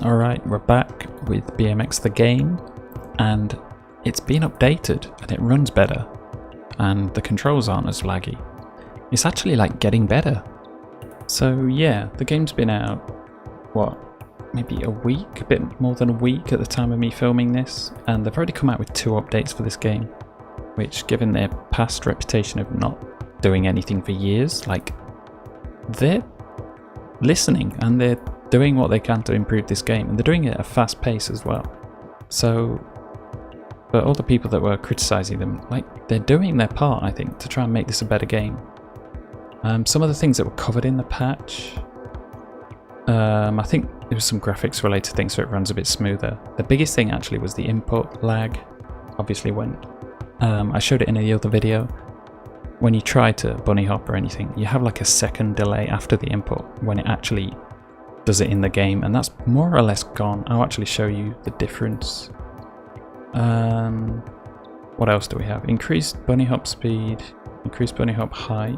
Alright, we're back with BMX The Game, and it's been updated and it runs better, and the controls aren't as laggy. It's actually like getting better. So yeah, the game's been out, what, maybe a week, a bit more than a week at the time of me filming this, and they've already come out with 2 updates for this game, which, given their past reputation of not doing anything for years, like, they're listening and they're doing what they can to improve this game, and they're doing it at a fast pace as well. So, but all the people that were criticizing them, like, they're doing their part, I think, to try and make this a better game. Some of the things that were covered in the patch, I think there was some graphics related things, so it runs a bit smoother. The biggest thing actually was the input lag. Obviously, when I showed it in the other video, when you try to bunny hop or anything, you have like a second delay after the input when it actually does it in the game, and that's more or less gone. I'll actually show you the difference. What else do we have? Increased bunny hop speed, increased bunny hop height,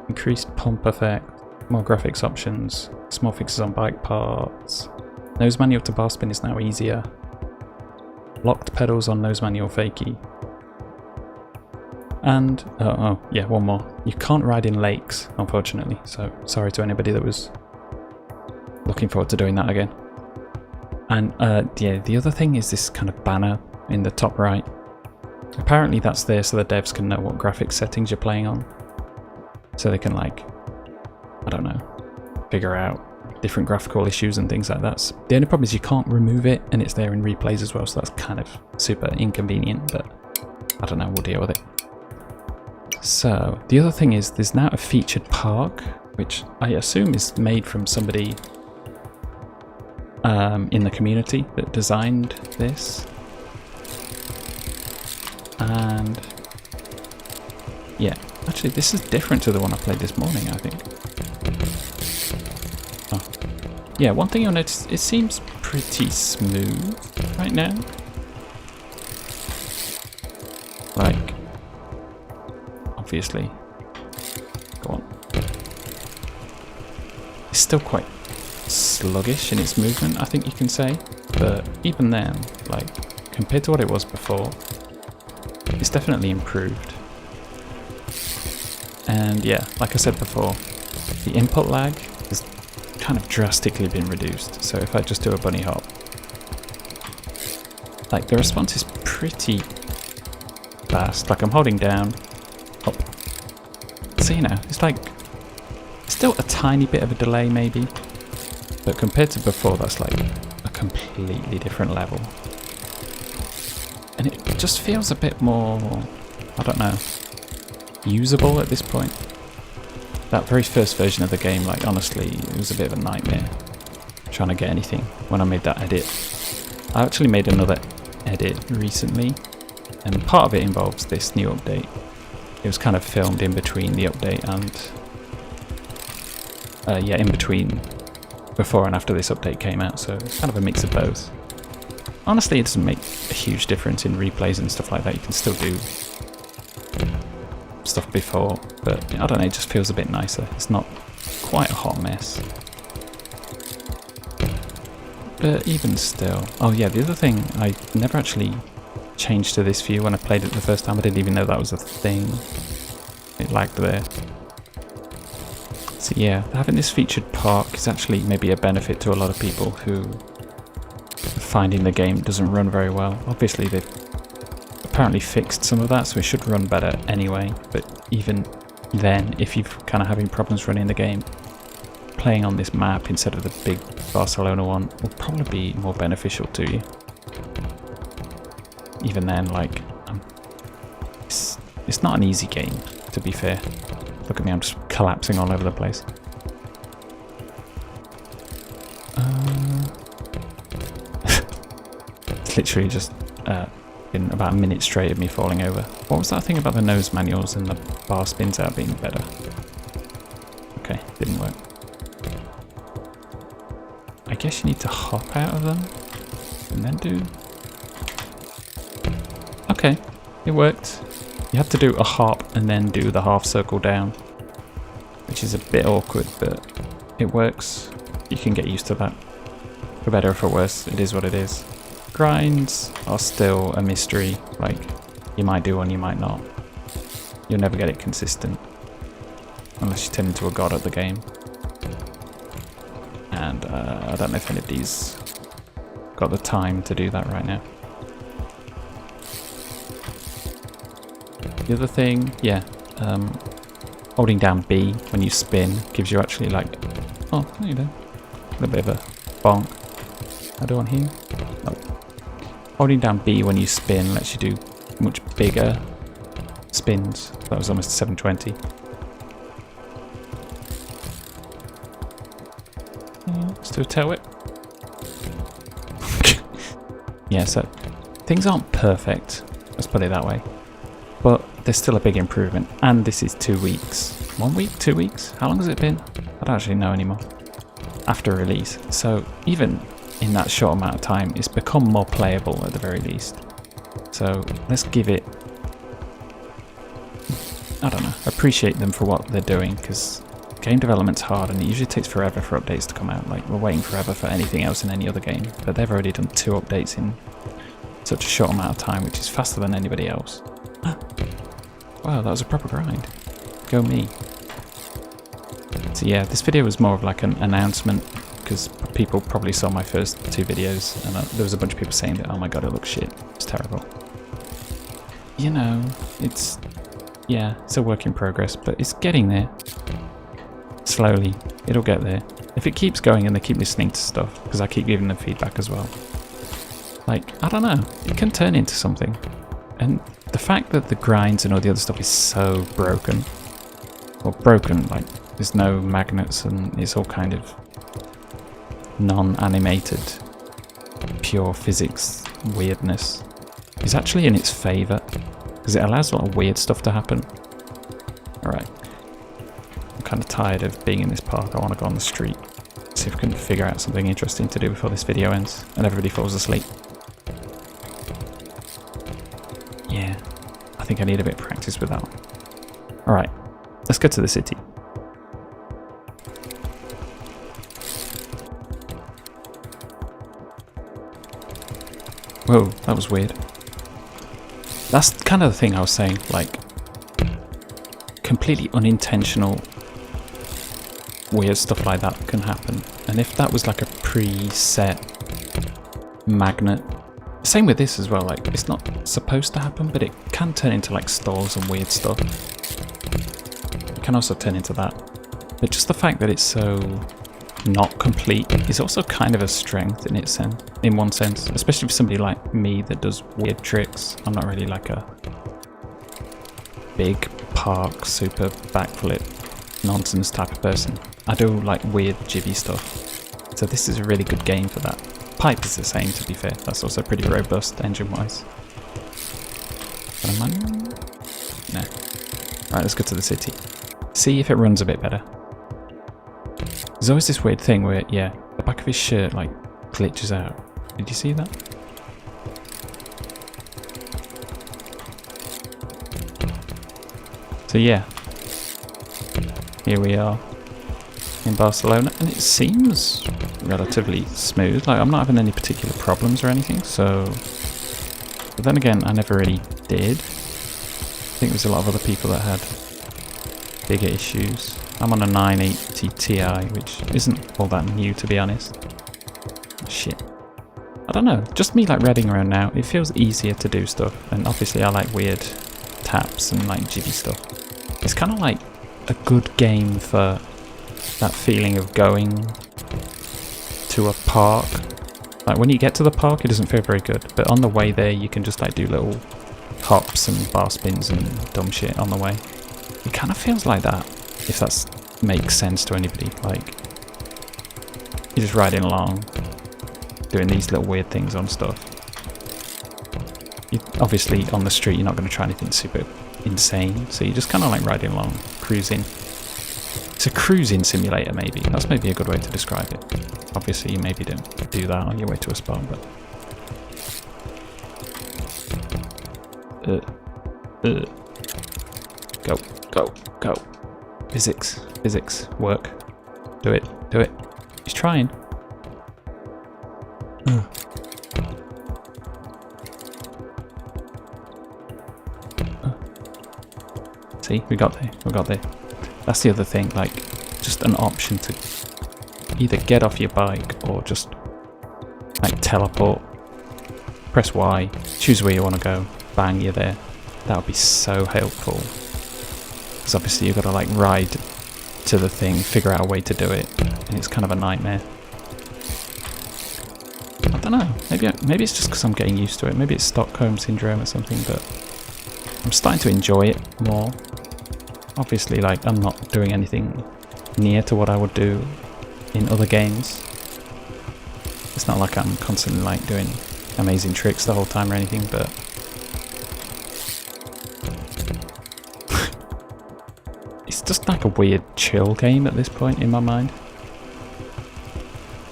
increased pump effect, more graphics options, small fixes on bike parts, nose manual to bar spin is now easier, locked pedals on nose manual fakie, and oh yeah, one more. You can't ride in lakes, unfortunately, so sorry to anybody that was looking forward to doing that again. And yeah, the other thing is this kind of banner in the top right. Apparently that's there so the devs can know what graphics settings you're playing on, so they can, like, I don't know, figure out different graphical issues and things like that. The only problem is you can't remove it, and it's there in replays as well, so that's kind of super inconvenient, but I don't know, we'll deal with it. So the other thing is there's now a featured park, which I assume is made from somebody in the community that designed this. And yeah, actually this is different to the one I played this morning, I think. Oh. Yeah, one thing you'll notice, it seems pretty smooth right now. Like, obviously, go on. It's still quite sluggish in its movement, I think you can say, but even then, like, compared to what it was before, it's definitely improved. And yeah, like I said before, the input lag has kind of drastically been reduced. So if I just do a bunny hop, like, the response is pretty fast. Like, I'm holding down, up. So, you know, it's like still a tiny bit of a delay maybe, but compared to before, that's like a completely different level. And it just feels a bit more, I don't know, usable at this point. That very first version of the game, like, honestly, it was a bit of a nightmare trying to get anything when I made that edit. I actually made another edit recently, and part of it involves this new update. It was kind of filmed in between the update and yeah, in between before and after this update came out, so it's kind of a mix of both. Honestly, it doesn't make a huge difference in replays and stuff like that. You can still do stuff before, but I don't know, it just feels a bit nicer. It's not quite a hot mess. But even still, oh yeah, the other thing, I never actually changed to this view when I played it the first time. I didn't even know that was a thing. It lagged there. So yeah, having this featured park is actually maybe a benefit to a lot of people who are finding the game doesn't run very well. Obviously they've apparently fixed some of that, so it should run better anyway, but even then, if you're kind of having problems running the game, playing on this map instead of the big Barcelona one will probably be more beneficial to you. Even then, like, it's not an easy game, to be fair. Look at me, I'm just collapsing all over the place. It's literally just been about a minute straight of me falling over. What was that thing about the nose manuals and the bar spins out being better? Okay, didn't work. I guess you need to hop out of them and then do... Okay, it worked. You have to do a hop and then do the half circle down, which is a bit awkward, but it works. You can get used to that. For better or for worse, it is what it is. Grinds are still a mystery. Like, you might do one, you might not. You'll never get it consistent. Unless you turn into a god at the game. And I don't know if anybody's got the time to do that right now. The other thing, yeah, holding down B when you spin gives you actually like, oh, there you go, a little bit of a bonk. I do one here. Oh. Holding down B when you spin lets you do much bigger spins. That was almost 720. Let's do a tail whip. Yeah, so things aren't perfect, let's put it that way. But there's still a big improvement. And this is 2 weeks. 1 week? 2 weeks? How long has it been? I don't actually know anymore. After release. So even in that short amount of time, it's become more playable at the very least. So let's give it, I don't know, appreciate them for what they're doing, because game development's hard and it usually takes forever for updates to come out. Like, we're waiting forever for anything else in any other game, but they've already done 2 updates in such a short amount of time, which is faster than anybody else. Wow, that was a proper grind. Go me. So yeah, this video was more of like an announcement, because people probably saw my first 2 videos and there was a bunch of people saying that, oh my god, it looks shit, it's terrible. You know, it's, yeah, it's a work in progress, but it's getting there. Slowly, it'll get there. If it keeps going and they keep listening to stuff, because I keep giving them feedback as well. Like, I don't know, it can turn into something. And the fact that the grinds and all the other stuff is so broken, or broken, like there's no magnets and it's all kind of non-animated, pure physics weirdness, is actually in its favour, because it allows a lot of weird stuff to happen. Alright, I'm kind of tired of being in this park. I want to go on the street, see if I can figure out something interesting to do before this video ends and everybody falls asleep. Yeah, I think I need a bit of practice with that one. Alright, let's go to the city. Whoa, that was weird. That's kind of the thing I was saying, like, completely unintentional weird stuff like that can happen. And if that was like a preset magnet, same with this as well, like it's not supposed to happen, but it can turn into like stalls and weird stuff. It can also turn into that. But just the fact that it's so not complete is also kind of a strength in its sense, in one sense, especially for somebody like me that does weird tricks. I'm not really like a big park super backflip nonsense type of person. I do like weird jibby stuff. So this is a really good game for that. Pipe is the same, to be fair. That's also pretty robust engine-wise. No. Right, let's go to the city. See if it runs a bit better. There's always this weird thing where, yeah, the back of his shirt, like, glitches out. Did you see that? So yeah. Here we are in Barcelona, and it seems relatively smooth. Like, I'm not having any particular problems or anything, so... But then again, I never really did. I think there's a lot of other people that had bigger issues. I'm on a 980 Ti, which isn't all that new, to be honest. Shit. I don't know, just me like reading around now, it feels easier to do stuff, and obviously I like weird taps and like jiggy stuff. It's kind of like a good game for that feeling of going to a park. Like when you get to the park it doesn't feel very good, but on the way there you can just like do little hops and bar spins and dumb shit on the way. It kind of feels like that, if that makes sense to anybody. Like, you're just riding along, doing these little weird things on stuff. Obviously on the street you're not going to try anything super insane, so you're just kind of like riding along, cruising. It's a cruising simulator, maybe. That's maybe a good way to describe it. Obviously you maybe don't do that on your way to a spot, but... Go, go, go. Physics, physics, work. Do it, do it. He's trying. See, we got there. We got there. That's the other thing. Like, just an option to either get off your bike or just like teleport. Press Y, choose where you want to go. Bang, you're there. That would be so helpful. Because obviously you've got to like ride to the thing, figure out a way to do it, and it's kind of a nightmare. I don't know. Maybe it's just because I'm getting used to it. Maybe it's Stockholm syndrome or something. But I'm starting to enjoy it more. Obviously, like I'm not doing anything near to what I would do in other games. It's not like I'm constantly like doing amazing tricks the whole time or anything, but it's just like a weird chill game at this point in my mind.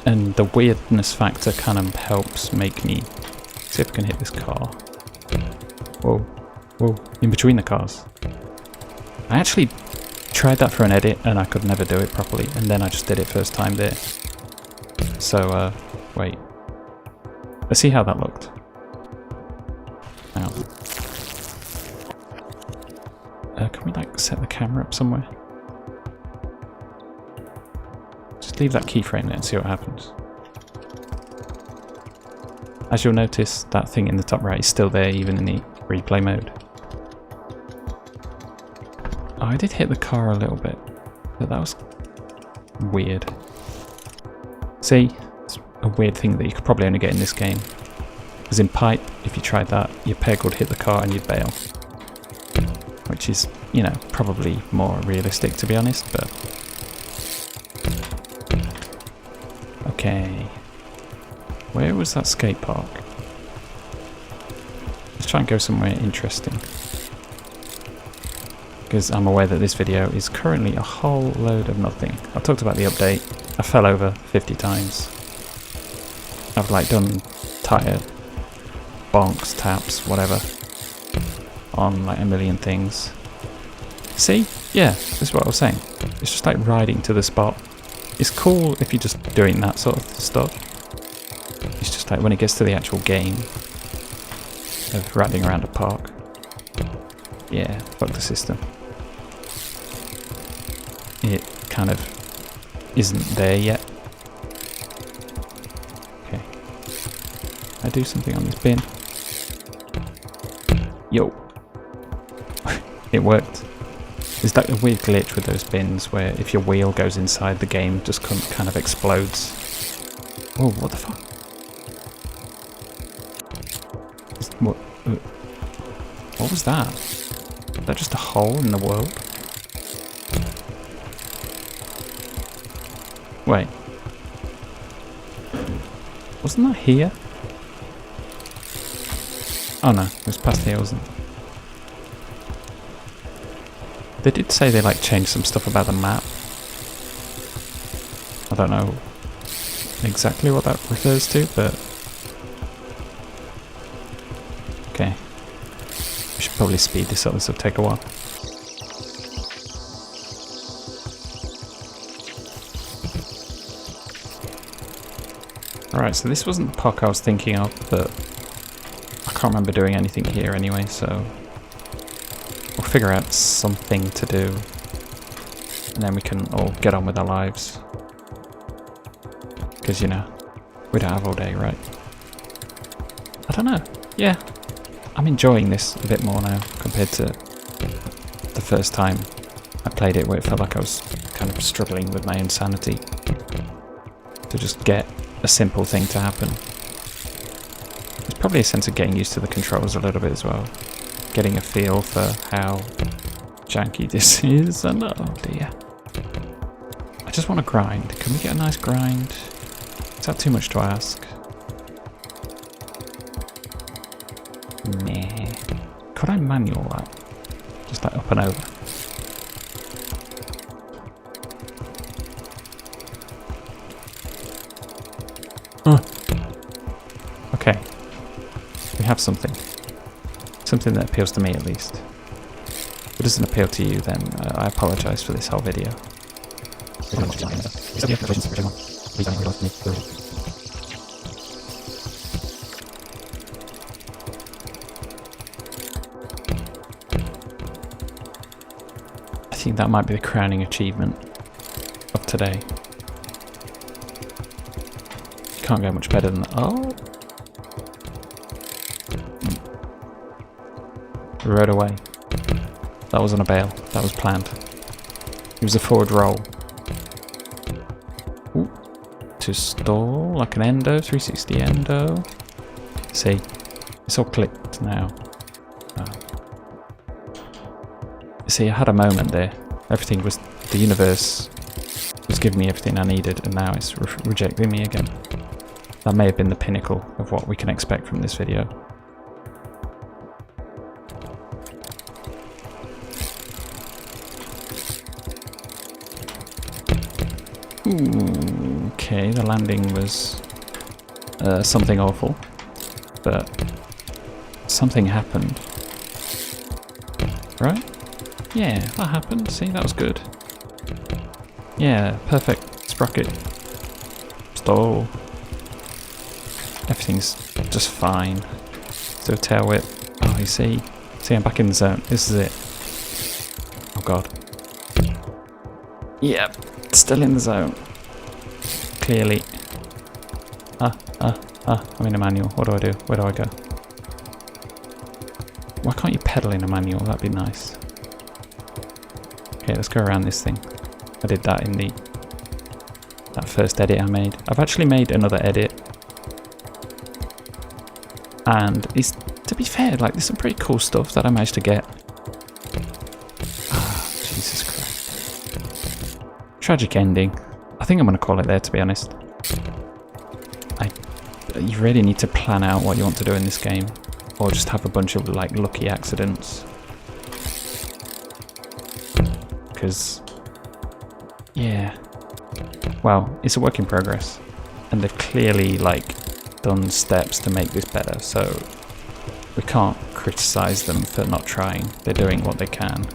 And the weirdness factor kind of helps make me see if I can hit this car. Whoa, whoa, in between the cars. I actually tried that for an edit and I could never do it properly, and then I just did it first time there. So, wait. Let's see how that looked. Now, can we like set the camera up somewhere? Just leave that keyframe there and see what happens. As you'll notice, that thing in the top right is still there even in the replay mode. Oh, I did hit the car a little bit, but that was weird. See, it's a weird thing that you could probably only get in this game. Because in Pipe, if you tried that, your peg would hit the car and you'd bail. Which is, you know, probably more realistic to be honest, but... Okay. Where was that skate park? Let's try and go somewhere interesting. Because I'm aware that this video is currently a whole load of nothing. I talked about the update. I fell over 50 times. I've like done tire bonks, taps, whatever on like a million things. See? Yeah, this is what I was saying. It's just like riding to the spot. It's cool if you're just doing that sort of stuff. It's just like when it gets to the actual game of riding around a park. Yeah, fuck the system. It kind of isn't there yet. Okay. I do something on this bin. Yo. It worked. There's like a weird glitch with those bins where if your wheel goes inside the game, it just kind of explodes. Whoa, what the fuck? What was that? Is that just a hole in the world? Wait. Wasn't that here? Oh no, it was past here, wasn't it? They did say they like changed some stuff about the map. I don't know exactly what that refers to, but... Okay. We should probably speed this up, this will take a while. Alright, so this wasn't the park I was thinking of, but I can't remember doing anything here anyway, so we'll figure out something to do and then we can all get on with our lives. Because, you know, we don't have all day, right? I don't know. Yeah, I'm enjoying this a bit more now compared to the first time I played it, where it felt like I was kind of struggling with my insanity to just get a simple thing to happen. There's probably a sense of getting used to the controls a little bit as well. Getting a feel for how janky this is, and oh dear. I just want to grind. Can we get a nice grind? Is that too much to ask? Meh. Could I manual that? Just like up and over. Okay. We have something. Something that appeals to me at least. If it doesn't appeal to you, then I apologise for this whole video. think that might be the crowning achievement of today. Can't go much better than that. Oh! Rode away. That wasn't a bail. That was planned. It was a forward roll. Ooh. To stall, like an endo, 360 endo. See, it's all clicked now. See, I had a moment there. Everything was, the universe was giving me everything I needed, and now it's rejecting me again. That may have been the pinnacle of what we can expect from this video. Ooh, okay, the landing was something awful, but something happened. Right? Yeah, that happened. See, that was good. Yeah, perfect sprocket. Stall. Everything's just fine. Do a tail whip. Oh, you see? See, I'm back in the zone. This is it. Oh god. Yep, still in the zone. Clearly. I'm in a manual. What do I do? Where do I go? Why can't you pedal in a manual? That'd be nice. Okay, let's go around this thing. I did that in that first edit I made. I've actually made another edit. And it's, to be fair, like, there's some pretty cool stuff that I managed to get. Ah, Jesus Christ. Tragic ending. I think I'm going to call it there, to be honest. You really need to plan out what you want to do in this game. Or just have a bunch of, like, lucky accidents. Because, yeah. Well, it's a work in progress. And they've clearly, like, done steps to make this better, so we can't criticize them for not trying. They're doing what they can.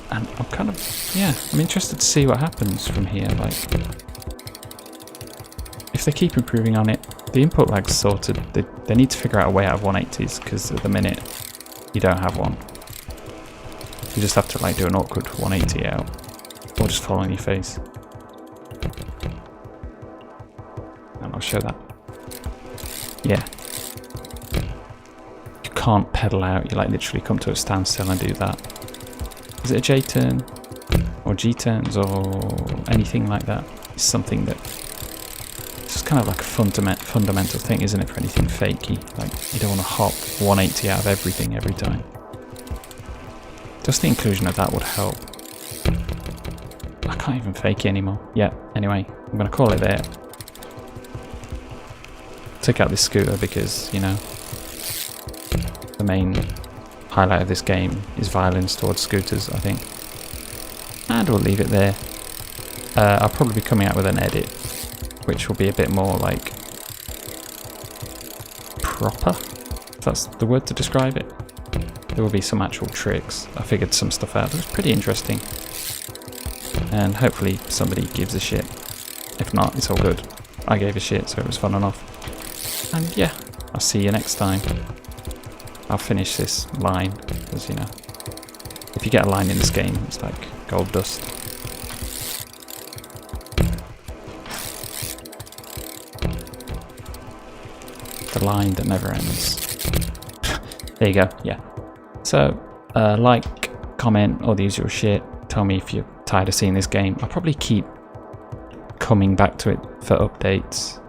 And I'm kind of, yeah, I'm interested to see what happens from here. Like, if they keep improving on it, the input lag's sorted. They need to figure out a way out of 180s, because at the minute you don't have one. You just have to, like, do an awkward 180 out, or just fall on your face. And I'll show that. Yeah. You can't pedal out, you, like, literally come to a standstill and do that. Is it a J turn? Or G turns, or anything like that? It's something that, it's just kind of like a fundamental thing, isn't it, for anything fakey? Like, you don't want to hop 180 out of everything every time. Just the inclusion of that would help. I can't even fake it anymore. Yeah, anyway, I'm going to call it there. Took out this scooter because, you know, the main highlight of this game is violence towards scooters, I think. And we'll leave it there. I'll probably be coming out with an edit, which will be a bit more, like, proper, if that's the word to describe it. There will be some actual tricks. I figured some stuff out that was pretty interesting. And hopefully somebody gives a shit. If not, it's all good. I gave a shit, so it was fun enough. And yeah, I'll see you next time. I'll finish this line, because, you know, if you get a line in this game, it's like gold dust. The line that never ends. There you go, yeah. So, like, comment, all the usual shit. Tell me if you're tired of seeing this game. I'll probably keep coming back to it for updates.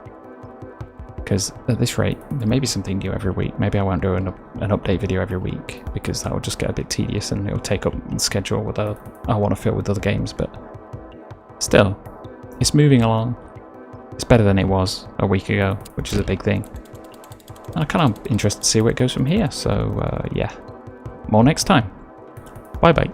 Because at this rate, there may be something new every week. Maybe I won't do an update video every week, because that will just get a bit tedious and it'll take up the schedule with I want to fill with other games. But still, it's moving along. It's better than it was a week ago, which is a big thing. And I'm kind of interested to see where it goes from here. So yeah, more next time. Bye bye.